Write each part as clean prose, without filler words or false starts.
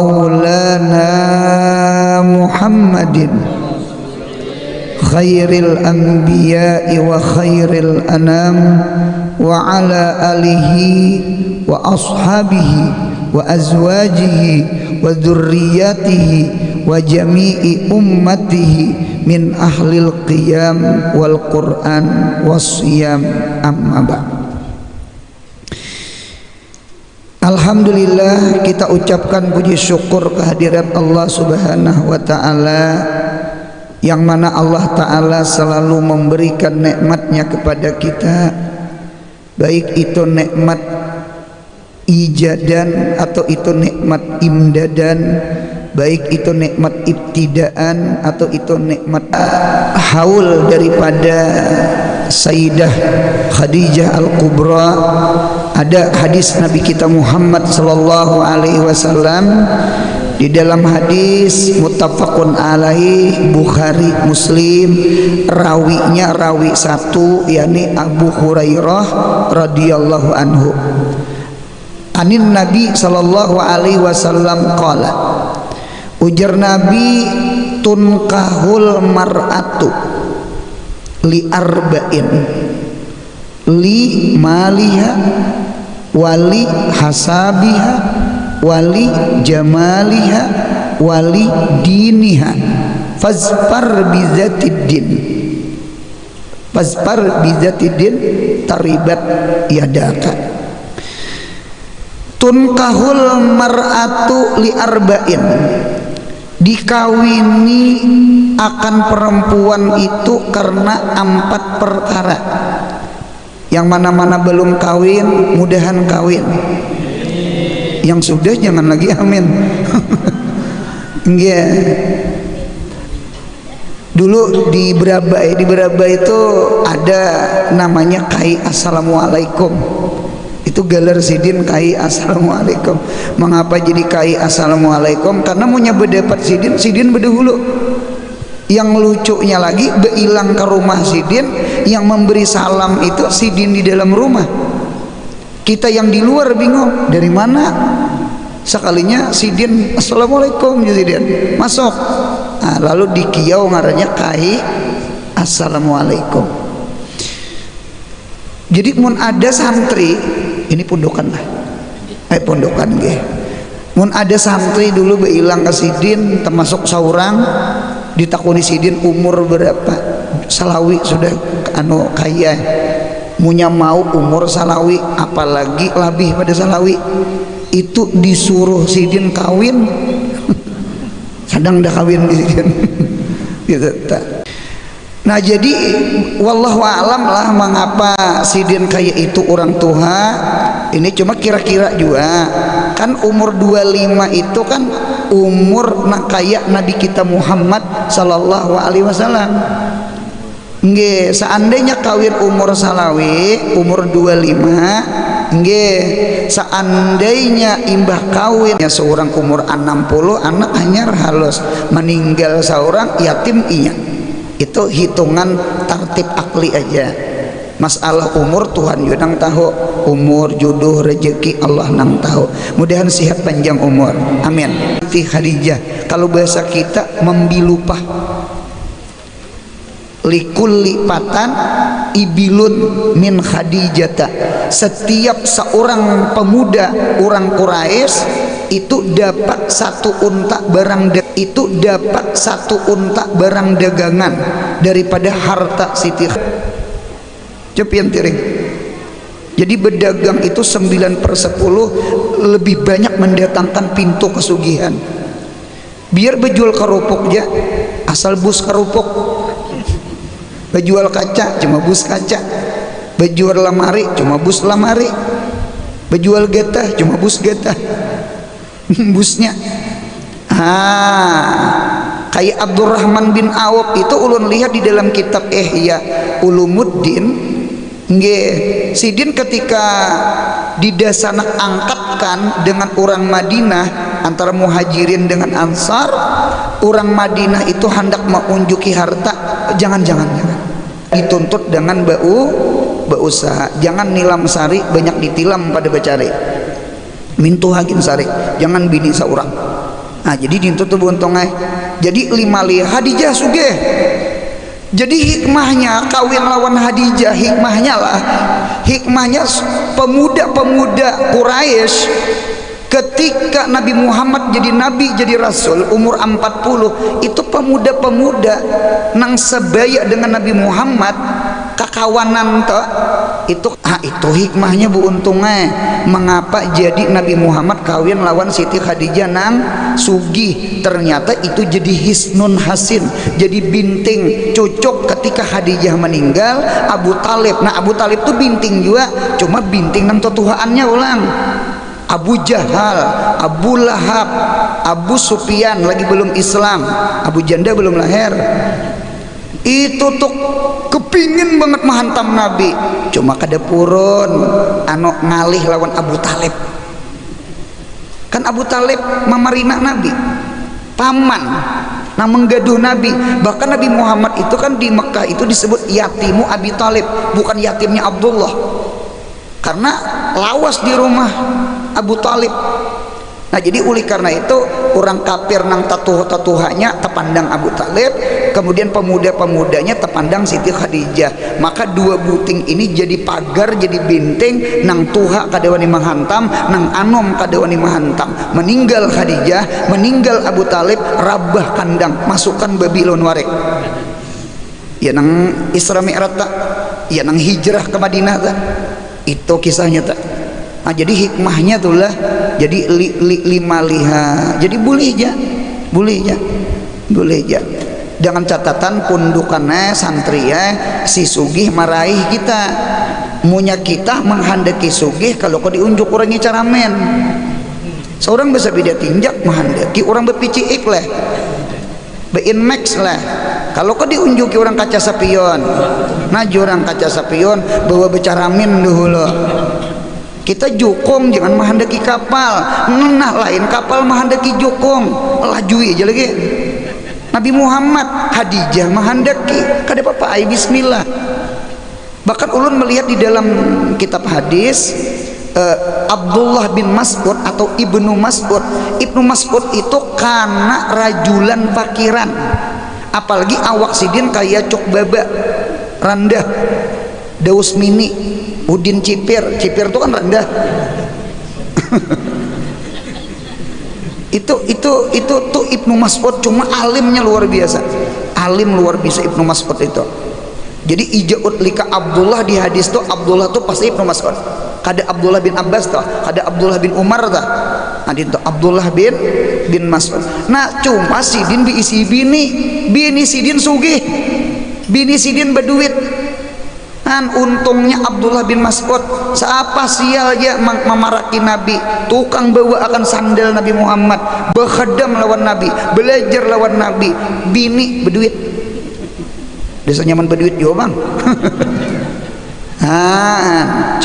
Maulana Muhammadin khairil anbiya'i wa khairil anam wa ala alihi wa ashabihi wa azwajihi wa dzurriyyatihi wa jami'i ummatihi min ahlil qiyam wal Qur'an wassiyam, amma ba'd. Alhamdulillah, kita ucapkan puji syukur kehadirat Allah Subhanahu wa ta'ala, yang mana Allah ta'ala selalu memberikan nikmatnya kepada kita, baik itu nikmat ijadan atau itu nikmat imdadan, baik itu nikmat ibtidaan atau itu nikmat haul daripada Sayyidah Khadijah Al-Kubra. Ada hadis Nabi kita Muhammad sallallahu alaihi wasallam, di dalam hadis muttafaqun alaih, Bukhari Muslim, rawinya rawi satu, yakni Abu Hurairah radhiyallahu anhu. Anin Nabi sallallahu alaihi wasallam qala, ujar Nabi, tunkahul mar'atu li arba'in, li maliha, wali hasabiha, wali jamaliha, wali diniha, fazfar bizatiddin, fazfar bizatiddin taribat yadaka. Tunkahul mar'atu li arba'in, dikawini akan perempuan itu karena 4 perkara. Yang mana-mana belum kawin, mudahan kawin. Yang sudah jangan lagi amin. Yeah. Dulu di Berabai itu ada namanya Kai Assalamualaikum. Itu Galer Sidin Kai Assalamualaikum. Mengapa jadi Kai Assalamualaikum? Karena mau nyebedapat Sidin berdahulu. Yang lucunya lagi, beilang ke rumah Sidin, yang memberi salam itu Sidin di dalam rumah. Kita yang di luar bingung, dari mana? Sekalinya Sidin Assalamualaikum, Sidin masuk. Nah, lalu di Kiau ngarannya Kai Assalamualaikum. Jadi mun ada santri, ini pondokan lah, pondokan ge. Mun ada santri dulu beilang ke Sidin, termasuk saurang, ditakuni Sidin umur berapa, salawi sudah anu kaya, munya mau umur salawi, apalagi lebih pada salawi, itu disuruh Sidin kawin. Kadang dah kawin di Sidin. Gitu tak. Nah jadi wallahu a'lam lah mengapa Sidin kaya itu orang tua. Ini cuma kira-kira juga kan umur 25 itu kan umur nak kaya Nabi kita Muhammad sallallahu alaihi wasallam. Nggih, seandainya kawin umur salawi umur 25, nggih, seandainya imbah kawin ya seorang umur 60, anak anyar halus, meninggal seorang yatim iya. Itu hitungan tartib akli aja. Masalah umur Tuhan juga nang tahu, umur jodoh rezeki Allah nang tahu. Mudahan sehat panjang umur, amin. Khadijah, kalau bahasa kita membilupah, likulli patan ibilun min Khadijata. Setiap seorang pemuda orang Quraisy itu dapat 1 unta barang itu dapat 1 unta barang dagangan daripada harta Siti Cepian tiring. Jadi berdagang itu 9/10 lebih banyak mendatangkan pintu kesugihan. Biar bejual kerupuk ya, asal bus kerupuk. Bejual kaca cuma bus kaca. Bejual lemari cuma bus lemari. Bejual getah cuma bus getah. Busnya. Kayak Abdurrahman bin Auf itu ulun lihat di dalam kitab Ihya Ulumuddin. Nggih, Sidin ketika didasanak angkatkan dengan orang Madinah, antara muhajirin dengan ansar, orang Madinah itu hendak mengunjuki harta, jangan dituntut dengan berusaha, jangan nilam sari banyak ditilam pada becari, mintu hakin sari, jangan bini seorang, Nah jadi ditutup untungnya. Jadi 5 liha Hadijah sugih. Jadi hikmahnya kawin lawan Hadijah, hikmahnya pemuda-pemuda Quraisy ketika Nabi Muhammad jadi nabi, jadi rasul umur 40, itu pemuda-pemuda nang sebaya dengan Nabi Muhammad kakawanan itu hikmahnya bu untungnya mengapa jadi Nabi Muhammad kawin lawan Siti Khadijah nang sugih. Ternyata itu jadi hisnun hasin, jadi binting cocok ketika Khadijah meninggal Abu Talib. Nah Abu Talib tuh binting juga, cuma binting nang tutuhaannya ulang. Abu Jahal, Abu Lahab, Abu Sufyan lagi belum Islam, Abu Janda belum lahir. Itu tuh kepingin banget menghantam Nabi, cuma kada purun anu ngalih lawan Abu Talib. Kan Abu Talib memerina Nabi, paman nah menggaduh Nabi. Bahkan Nabi Muhammad itu kan di Mekah itu disebut yatimu Abi Talib, bukan yatimnya Abdullah, karena lawas di rumah Abu Talib. Nah jadi oleh karena itu orang kafir nang tatuhanya tepandang Abu Talib, kemudian pemuda-pemudanya tepandang Siti Khadijah. Maka dua buting ini jadi pagar, jadi benteng nang tuha kadewani menghantam, nang anom kadewani menghantam. Meninggal Khadijah, meninggal Abu Talib, rabah kandang, masukkan Babilon warek. Ya nang Isra Mi'raj tak, ya nang hijrah ke Madinah tak. Itu kisahnya tak. Nah jadi hikmahnya itulah jadi 5 liha. Jadi boleh aja dengan catatan pundukannya santri ya si sugih maraih kita munya kita menghendaki sugih. Kalau kau diunjuk orangnya caramen seorang bisa beda tinjak menghendaki orang berpiciik lah bein max lah. Kalau kau diunjuki orang kaca sapion, nah orang kaca sapion bawa becaramin dulu. Kita jukung jangan menghendaki kapal, nah lain kapal menghendaki jukung, lajui aja lagi. Nabi Muhammad Hadijah menghendaki kada apa-apa ai bismillah. Bahkan ulun melihat di dalam kitab hadis Abdullah bin Mas'ud atau Ibnu Mas'ud. Ibnu Mas'ud itu karena rajulan fakiran, apalagi awak sidin kayak cuk baba rendah daus mini udin cipir itu kan rendah. itu tuh Ibnu Mas'ud, cuma alimnya luar biasa, alim luar biasa Ibnu Mas'ud itu. Jadi ijaut lika Abdullah di hadis tuh Abdullah tuh pasti Ibnu Mas'ud. Kada Abdullah bin Abbas tuh, kada Abdullah bin Umar tuh. Nah itu Abdullah bin Mas'ud. Nah cuma sidin diisi bini sidin sugih, bini sidin berduit. Kan untungnya Abdullah bin Mas'ud siapa sial aja memaraki Nabi, tukang bawa akan sandal Nabi Muhammad, berkhadam lawan Nabi, belajar lawan Nabi, bini berduit. Desa nyaman berduit juga bang.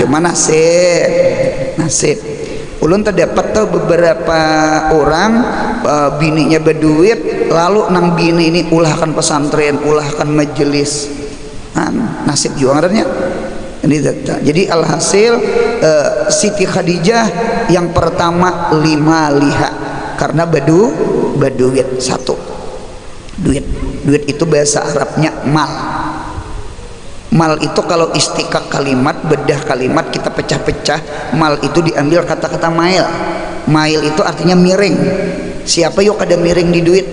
Cuma nasib ulun terdapat tuh beberapa orang bininya berduit, lalu nang bini ini ulahkan pesantren, ulahkan majelis. Nasib juga ngaranya. Jadi alhasil Siti Khadijah yang pertama 5 liha karena berduit. Satu, duit itu bahasa Arabnya mal itu kalau istikak kalimat, bedah kalimat kita pecah-pecah, mal itu diambil kata-kata mail itu artinya miring. Siapa yuk ada miring di duit,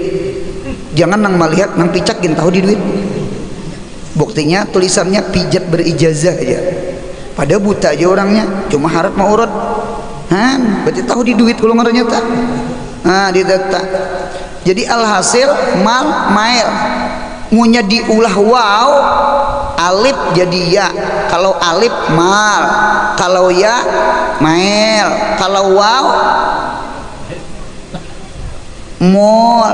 jangan nang melihat nang picakin tahu di duit. Buktinya tulisannya pijat berijazah aja, pada buta aja orangnya, cuma harap mau urut. Berarti tahu di duit kalau ngaranya tak. Di data. Jadi alhasil mail munya diulah waw, alif jadi ya. Kalau alif mal, kalau ya mail, kalau waw mol.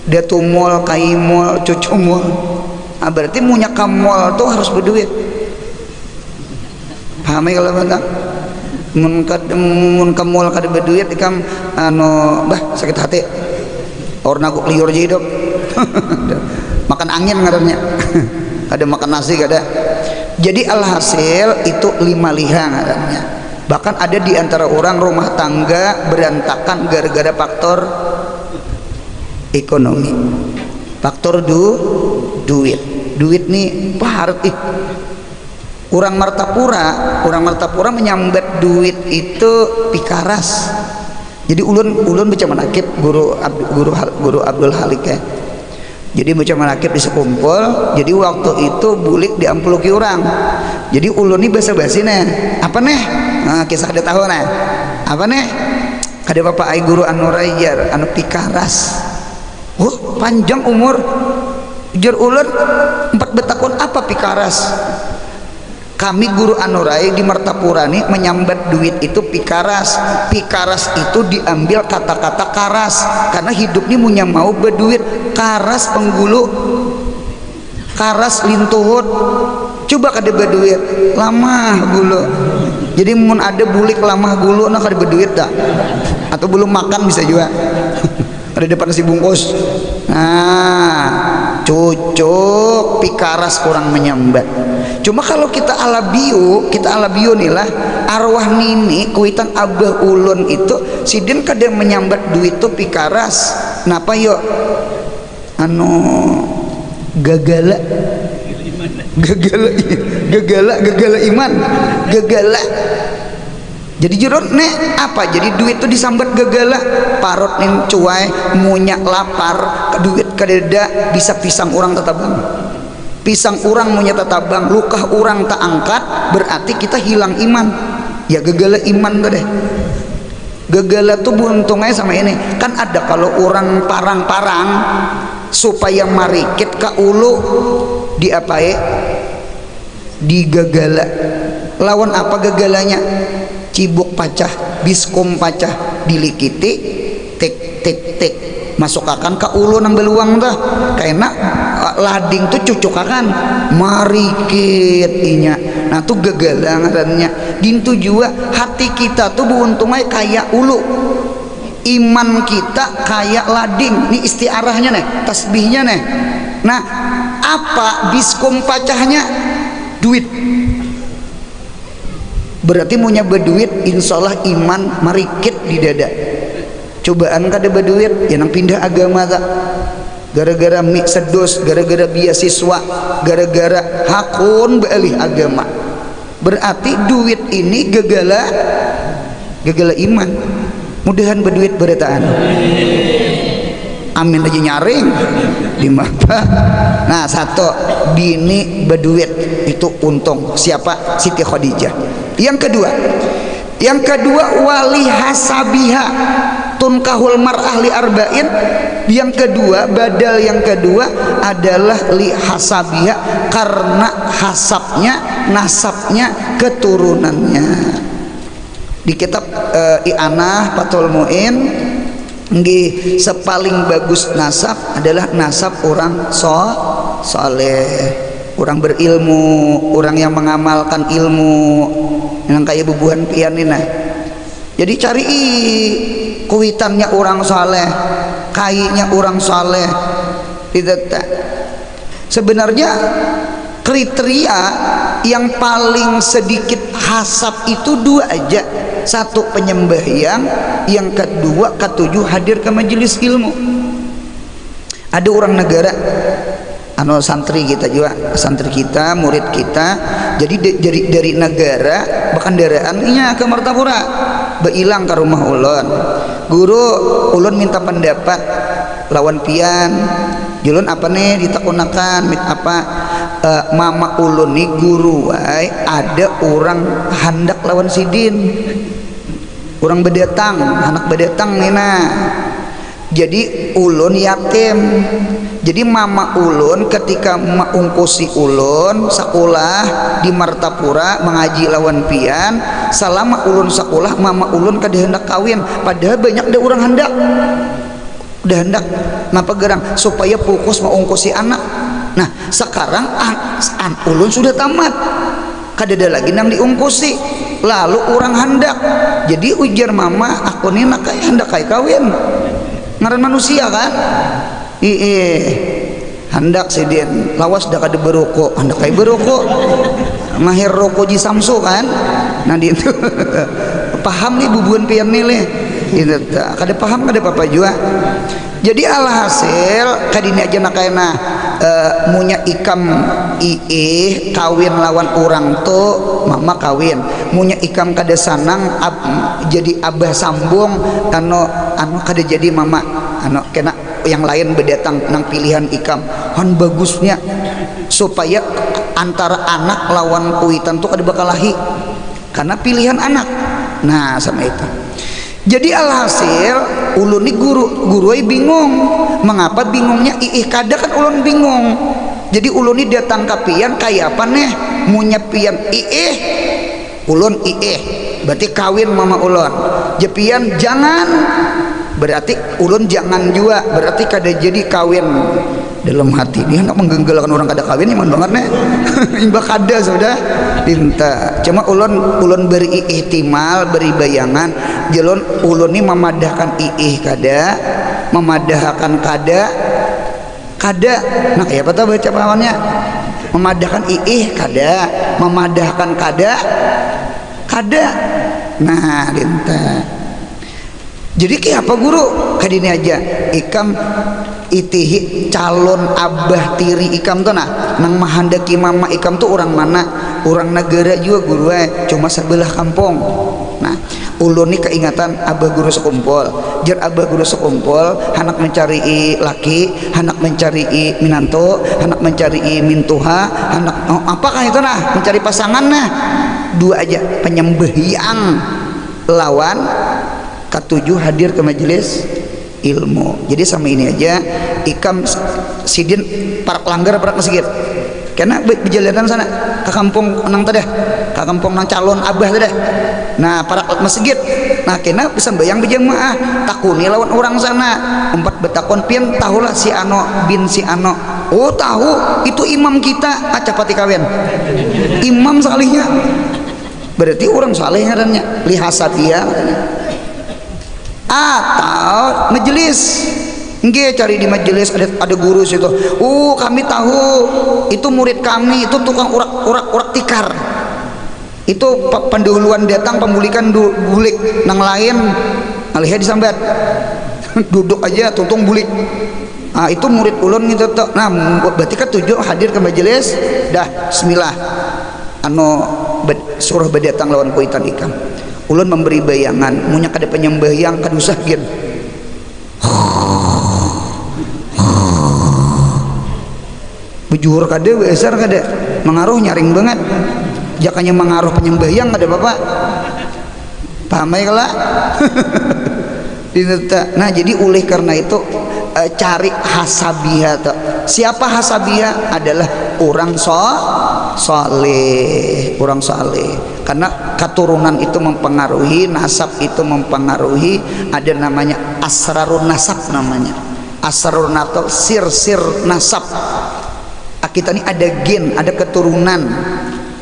Dia tuh mol, kaimol, cucumol. Berarti munya kamol tuh harus berduit. Paham ya kalau bang? Mun kamol kada berduit ikam sakit hati. Orang aku liur aja hidup. Makan angin ngarannya. Kada makan nasi kada. Jadi alhasil itu 5 liha ngarannya. Bahkan ada di antara orang rumah tangga berantakan gara-gara faktor ekonomi, faktor duit. Duit nih paharut ih. Orang Martapura menyambat duit itu pikaras. Jadi ulun baca manakib guru Abdul Halik ya. Jadi baca manakib di sekumpul. Jadi waktu itu bulik diampuluki orang. Jadi ulun ini basa-basi nih. Apa nih? Nah, kisah ada tahu nih. Apa nih? Ada bapak ai guru anu rajar, anu pikaras. Oh, panjang umur. Ujar ulun 4 betakun apa pikaras? Kami guru anurai di Martapura nih menyambat duit itu pikaras. Pikaras itu diambil kata-kata karas, karena hidup ini punya mau berduit. Karas penggulu, karas lintuhut. Coba kada berduit lamah gulu. Jadi mun ada bulik lamah gulu nah kada berduit dah. Atau belum makan bisa juga. Ada depan nasi bungkus. Nah, cocok pikaras kurang menyambat. Cuma kalau kita ala bio nih lah, arwah nini kuitan abah ulun itu sidin kadang menyambat duit tuh pikaras. Napa yo? Anu gagala iman. Jadi jurun nih apa? Jadi duit tuh disambat gagala, parot nih cuai, munyak lapar, duit kadeda bisa pisang orang tetabang. Pisang orang munyak tetabang, lukah orang tak angkat, berarti kita hilang iman. Ya gagala iman tuh deh. Gagala tuh buntungnya sama ini. Kan ada kalau orang parang-parang supaya marikit ka ulu diapae? Digagala. Lawan apa gagalanya? Cibuk pacah, biskom pacah, dilikiti, tik masuk akan ke ulu nang beluang dah, karena lading tuh cucuk akan marikit inya. Nah tuh gagalangannya. Dintu juga hati kita tuh beruntungnya kayak ulu, iman kita kayak lading. Ini istiarahnya nih, tasbihnya nih. Nah apa biskom pacahnya? Duit. Berarti punya berduit, insyaallah iman marikit di dada. Cobaan kada berduit, yang pindah agama tak. Gara-gara mik sedus, gara-gara beasiswa, gara-gara hakun bealih agama. Berarti duit ini gagala iman. Mudahan berduit beretaan. Amin aja nyaring di mata. Nah satu bini berduit itu untung. Siapa? Siti Khadijah. Yang kedua wali hasabiha tunkahul mar'ah li arba'in. Yang kedua badal yang kedua adalah li hasabiha, karena hasabnya, nasabnya, keturunannya. Di kitab I'anah Fathul Mu'in nggih, sepaling bagus nasab adalah nasab orang soleh, orang berilmu, orang yang mengamalkan ilmu, yang kayak bubuhan pianina. Jadi cari kuitannya orang soleh, kayaknya orang soleh. Tidak. Sebenarnya kriteria yang paling sedikit hasab itu dua aja. Satu penyembahyang, yang kedua ketujuh hadir ke majelis ilmu. Ada orang negara anu santri kita juga, santri kita, murid kita, jadi dari negara bahkan daraannya ke Martapura beilang ke rumah ulun. Guru ulun minta pendapat lawan pian, julun apa nih ditakunakan mit apa mama ulun nih guru ada orang hendak lawan sidin, orang bedetang, anak bedetang nina. Jadi ulun yatim. Jadi mama ulun ketika mengungkusi ulun sekolah di Martapura mengaji lawan pian, selama ulun sekolah mama ulun kada hendak kawin, padahal banyak ada orang hendak. Udah hendak napa gerang supaya fokus mengungkusi anak. Nah, sekarang ulun sudah tamat. Kada ada lagi nang diungkusi. Lalu orang hendak. Jadi ujar mama, aku ni nak hendak kawin. Ngaran manusia kan? Hendak sidin lawas dah kada beroko, hendak kai beroko mahir roko ji samsu kan. nah itu paham nih bubuan pian nih itu kada paham kada apa juga. Jadi alhasil kadini aja nakayana munya ikam kawin lawan orang tuh mama kawin, munya ikam kada sanang jadi abah sambung anu kada jadi mama kena yang lain berdatang nang pilihan ikam han bagusnya supaya antara anak lawan kuitan tuh kada bakal lahi karena pilihan anak. Nah sama itu. Jadi alhasil ulun ni guru bingung. Mengapa bingungnya? Kada kan ulun bingung. Jadi ulun ni datang ke pian kayak apa nih? Munya pian ulun berarti kawin mama ulun. Jepian jangan, berarti ulun jangan juga, berarti kada jadi kawin. Dalam hati dia nak menggenggelkan orang kada kawin iman banget nih. Imbah kada sudah pinta. Cuma ulun beri ihtimal, beri bayangan. Jalon ulun ni memadahkan kada, memadahkan kada. Nah, ya apa tahu baca pamannya? Memadahkan kada, memadahkan kada. Nah, pinta. Jadi kayak apa guru? Kadini aja ikam itihi calon abah tiri ikam tuh nang mahandaki mama ikam tuh orang mana? Orang negara juga guru cuma sebelah kampung. Nah ulun nih keingatan abah guru sekumpul jar abah guru sekumpul anak mencari laki, anak mencari minanto, anak mencari mintuha, anak apakah itu mencari pasangan dua aja penyembahyang lawan ketujuh hadir ke majelis ilmu. Jadi sama ini aja ikam sidin para pelanggar para masjid karena berjalanan sana ke kampung nang tadi, ke kampung nang calon abah tadi. Nah para masjid nah kena bisa bayang berjamaah takuni lawan orang sana empat betakon pian tahulah si ano bin si ano. Oh tahu itu imam kita acapati kawin imam salihnya berarti orang saleh ngarannya lihasa dia atau majelis nggih cari di majelis ada guru situ. Kami tahu itu murid kami itu tukang urak tikar. Itu pendahuluan datang pembulikan bulik nang lain alih disambat. Duduk aja tuntung bulik. Itu murid ulun gitu tuh. Nah, berarti ketujuh hadir ke majelis dah bismillah. Suruh berdatang lawan kuitan ikam. Ulun memberi bayangan munya kada penyembahyang kada usah gin bujur kada besar kada mengaruh nyaring banget jakanya mengaruh penyembahyang kada bapak paham ya kala. Nah jadi oleh karena itu cari hasabiha. Siapa hasabiha? Adalah orang saleh, orang saleh. Karena keturunan itu mempengaruhi, nasab itu mempengaruhi. Ada namanya asrarun nasab namanya. Asrarun atau sir nasab. Kita ini ada gen, ada keturunan.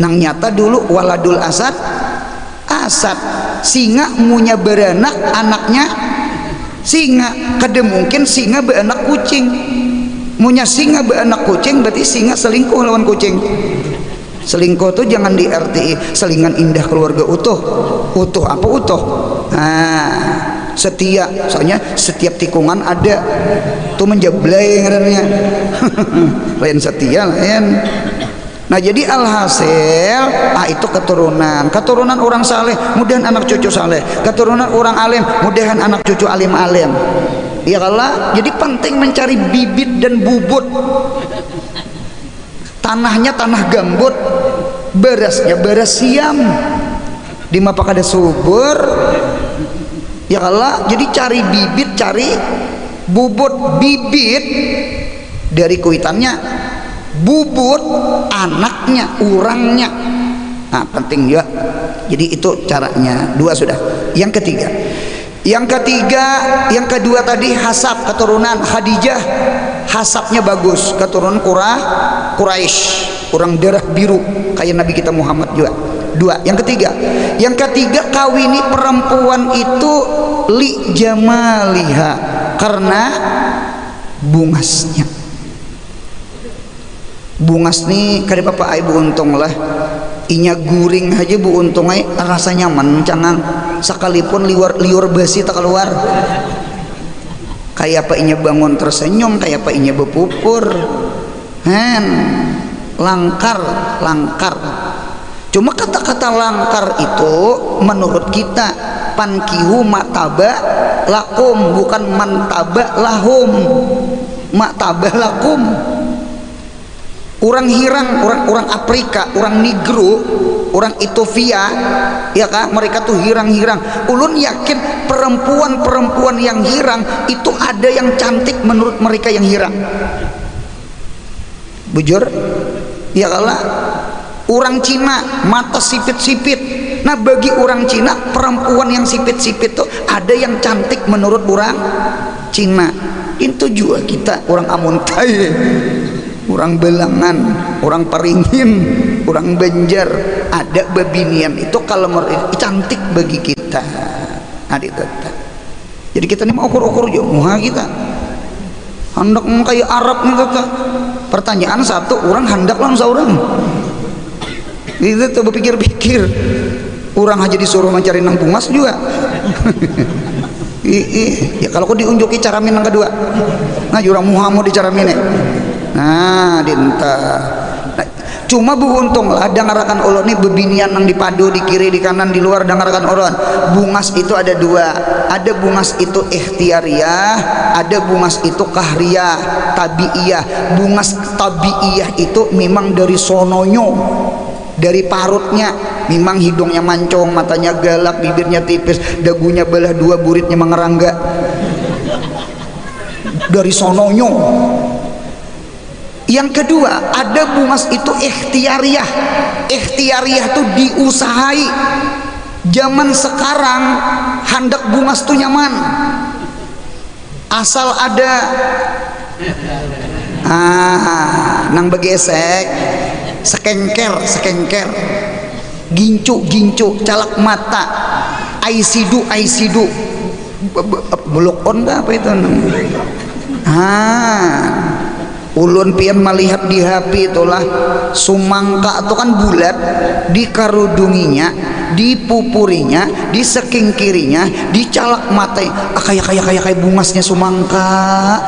Nang nyata dulu waladul asad singa munya beranak anaknya singa. Kada mungkin singa beranak kucing. Munya singa beranak kucing berarti singa selingkuh lawan kucing. Selingkuh tuh jangan di RTI selingan indah keluarga utuh apa utuh. Nah setia soalnya setiap tikungan ada tuh menjablay ngarannya. Lain setia lain. Nah jadi alhasil itu keturunan orang saleh mudahan anak cucu saleh, keturunan orang alim mudahan anak cucu alim ya kalah. Jadi penting mencari bibit dan bubut. Tanahnya tanah gambut, berasnya beras siam di mapak ada subur ya kalah. Jadi cari bibit, cari bubut. Bibit dari kuitannya, bubut anaknya, urangnya. Nah penting juga. Jadi itu caranya. Dua sudah. Yang kedua tadi hasab keturunan. Khadijah hasabnya bagus, keturunan Quraisy, orang darah biru kayak Nabi kita Muhammad juga. Dua. Yang ketiga kawini perempuan itu li jamaliha karena bungasnya. Bungas nih kada apa ibu untung lah inya guring aja bu untungnya rasa nyaman cangang sekalipun liur besi tak keluar. Kayak apa inya bangun tersenyum, kayak apa inya berpupur langkar. Cuma kata-kata langkar itu menurut kita pankihu mataba lakum, bukan mantaba lahum. Mataba lakum, orang hirang, orang Afrika, orang Negro, orang Ethiopia, ya kan, mereka tuh hirang-hirang. Ulun yakin perempuan-perempuan yang hirang itu ada yang cantik menurut mereka yang hirang. Bujur, ya kalah. Orang Cina mata sipit-sipit. Nah bagi orang Cina perempuan yang sipit-sipit tuh ada yang cantik menurut orang Cina. Itu juga kita orang Amuntai, orang Belangan, orang Paringin, orang Banjar, ada babinian itu kalau cantik bagi kita. Adik tetap. Jadi kita ini mau ukur-ukur juga muha kita. Hendak kayak Arab nih tetap. Pertanyaan satu, orang hendak langsung orang. Itu tuh berpikir-pikir. Orang aja disuruh mencari nang bungas juga. Ya kalau kau diunjuki cara minang kedua, nah jurang Muhammad di cara mine, nah dinta. Nah, cuma beruntung lah dangarakan ulun nih bebinian nang dipadu di kiri di kanan di luar dangarakan ulun. Bungas itu ada dua, ada bungas itu ikhtiariyah, ada bungas itu kahriyah, tabiiyah. Bungas tabiiyah itu memang dari sononyo, dari parutnya. Memang hidungnya mancong, matanya galak, bibirnya tipis, dagunya belah dua, buritnya mengerangga. Dari sononyo. Yang kedua, ada bungas itu ikhtiariyah. Ikhtiariyah itu diusahai. Zaman sekarang hendak bungas tuh nyaman. Asal ada nang begesek, sekengker, gincu, calak mata, aisidu, belok on apa itu? Ulun pian melihat di HP itulah sumangka itu kan bulat, dikarudunginya, dipupurinya, di saking kirinya, dicalak mata, kayak bungasnya sumangka,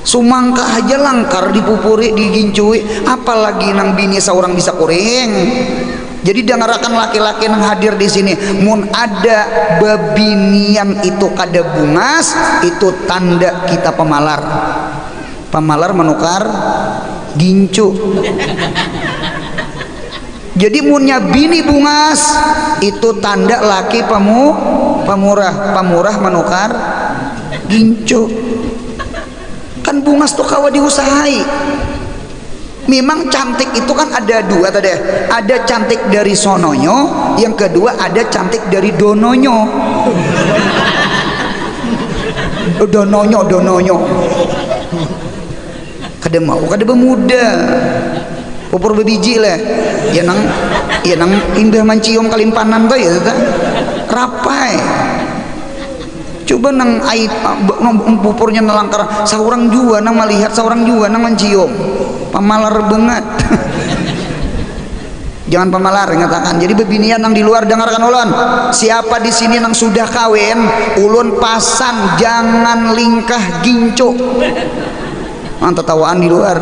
Sumangka aja langkar dipupuri digincui, apalagi nang bini seorang bisa kuring. Jadi dengarakan laki-laki yang hadir di sini, mun ada babinian itu kada bungas, itu tanda kita pemalar. Pemalar menukar gincu. Jadi munnya bini bungas, itu tanda laki pamurah menukar gincu. Kan bungas tuh kawa diusahai. Memang cantik itu kan ada dua tadi, ada cantik dari sononyo, yang kedua ada cantik dari dononyo. Dononyo kada mau kada bemuda pupur bebiji lah ya nang indah mancium kalimpanan tuh ya rapai. Coba nang aib pupurnya nelangkar seorang juga nang melihat seorang juga nang mencium pamalar banget. Jangan pamalar ngatakan. Jadi bebinian nang di luar dengarkan ulun, siapa di sini nang sudah kawin ulun pasan jangan lingkah gincu. Tertawaan di luar,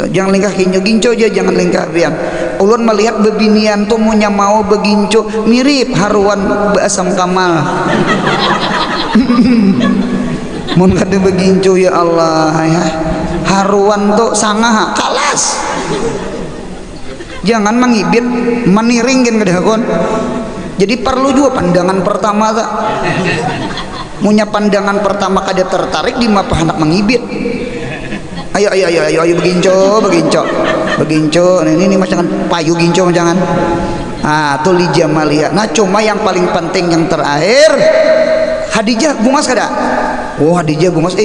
jangan lingkah gincu aja, jangan lingkah biang. Ulun melihat bebinian tuh munya mau begincu mirip haruan beasam kamal. Mun kada begincu ya Allah ya, haruan tuh sangaha kalas. Jangan mengibit meniringin kada kon. Jadi perlu juga pandangan pertama tak. Munya pandangan pertama kada tertarik di mapa hendak mengibit. Ayo beginco ini macam payu ginco jangan. Tuh li jamalia. Nah cuma yang paling penting yang terakhir, Hadijah bungas kada? Oh Hadijah bungas.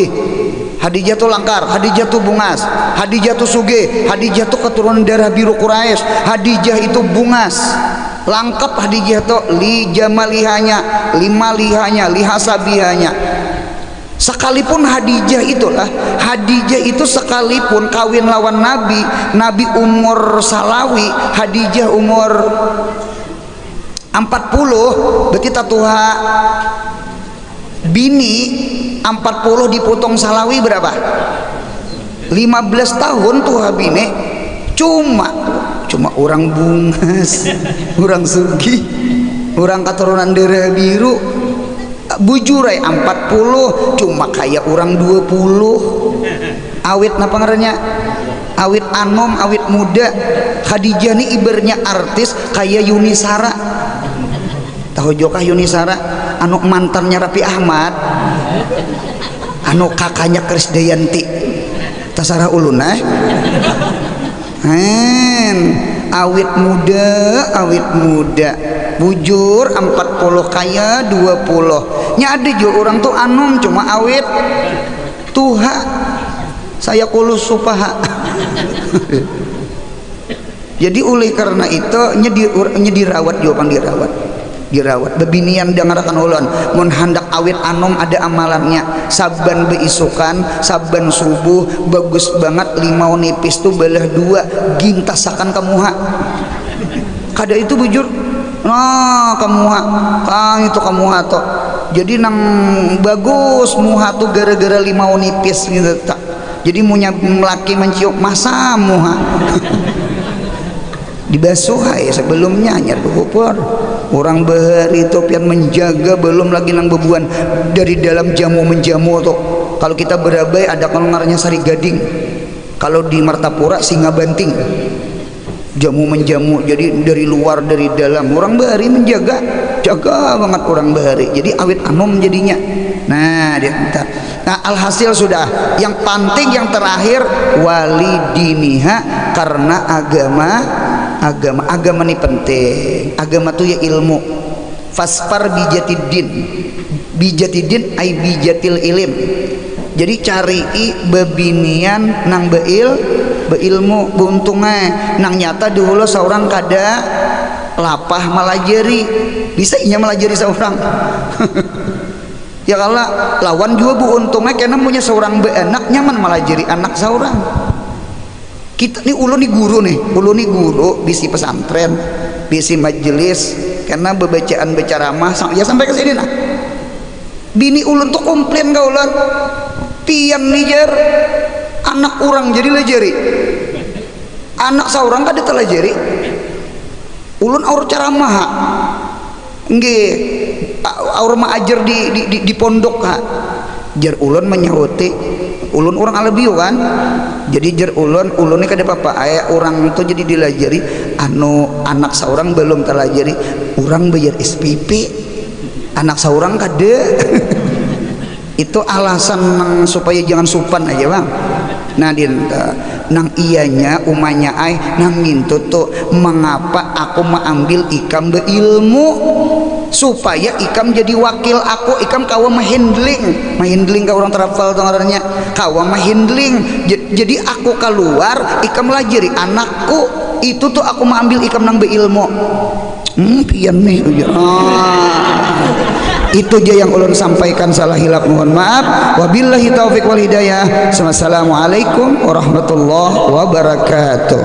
Hadijah tuh langkar, Hadijah tuh bungas, Hadijah tuh suge, Hadijah tuh keturunan darah biru Quraisy, Hadijah itu bungas. Lengkap Hadijah tuh li jamalihanya, lima lihanya, lihasabihanya. Sekalipun Hadijah itu sekalipun kawin lawan Nabi umur salawi, Hadijah umur 40, berarti tatuha bini 40 dipotong salawi berapa? 15 tahun tuh bini. Cuma orang bungas, orang sugi, orang keturunan darah biru, bujurai 40, cuma kayak orang 20. Awit napa ngarannya? Awit anom, awit muda. Khadijah nih ibaratnya artis kayak Yuni Sara. Tahu jokah Yuni Sara? Anu mantannya Raffi Ahmad, anu kakaknya Krisdayanti. Tasarah uluna. Awit muda, bujur 40 kaya 20. Nya ada juga orang tuh anom cuma awit tuha saya kulus supaha. Jadi oleh karena itu dirawat jawaban dirawat bebinian dengarakan ulun mun handak awit anom ada amalannya. Saban beisukan, saban subuh bagus banget limau nipis tuh belah 2 gintasakan kamuha. Kada itu bujur kamuha kang itu kamuha tuh jadi nang bagus muha tuh gara-gara limau nipis gitu tak. Jadi munya melaki mencium masa muha dibasuh sebelumnya nyar behupur. Orang bahari itu pian menjaga, belum lagi nang bebuan dari dalam jamu menjamu tuh. Kalau kita berabai ada kalongarnya Sari Gading, kalau di Martapura Singa Banting, jamu menjamu. Jadi dari luar dari dalam orang bahari menjaga, jaga banget orang bahari. Jadi awit anom jadinya. Nah alhasil sudah yang penting yang terakhir walidiniha, karena agama ini penting. Agama tuh ya ilmu. Fasfar bijatidin ay bijatil ilim. Jadi cari bebinian nang beilmu beuntungnya nang nyata dulu seorang kada lapah malajari bisa inya malajari seorang. Ya kalau lawan juga beruntungnya karena punya seorang anak nyaman malajari anak seorang. Kita nih ulun nih guru bisi pesantren, bisi majelis, karena bebacaan berceramah ya sampai ke sini nah. Bini ulun tuh komplain ka ulun. Pian nijar anak orang jadi lajari. Anak seorang kada telajari. Ulun aur ceramah. Nggih, aur maajar di pondok ha. Jar ulun menyauti ulun orang Albiu kan, jadi jar ulun ini kada apa-apa orang itu jadi dilajari anu anak seorang belum terlajari orang bayar SPP anak seorang kada. Itu alasan supaya jangan supan aja bang. Nah nang ianya umanya nang ngintut tuh mengapa aku mengambil ikam beilmu supaya ikam jadi wakil aku, ikam kawa mahendling ka orang terapal tangaranya kawa mahendling. Jadi aku keluar ikam lajari anakku itu tuh aku mengambil ikam nang beilmu. Pian nih itu aja yang ulun sampaikan, salah hilap mohon maaf. Wabillahi taufiq wal hidayah. Wassalamualaikum warahmatullahi wabarakatuh.